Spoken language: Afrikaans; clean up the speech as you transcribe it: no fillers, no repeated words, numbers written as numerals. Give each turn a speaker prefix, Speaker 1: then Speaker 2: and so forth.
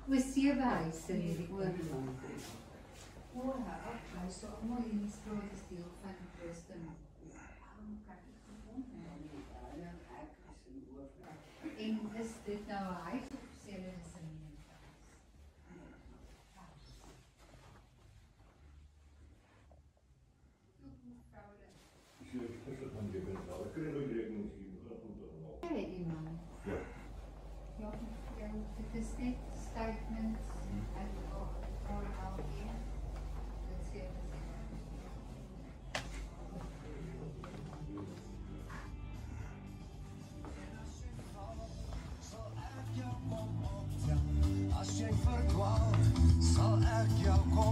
Speaker 1: We 7 huise in die oorloop.
Speaker 2: Hy is toch allemaal in die grote deel van die Christen.
Speaker 1: En is dit nou 'n huis of sê hulle dis 'n gemeenskap? Kry iemand?
Speaker 3: Ja.
Speaker 1: Ja, dit is net statements uit oral hier. Dit sê
Speaker 4: As jy verdwaal, sal ek jou kom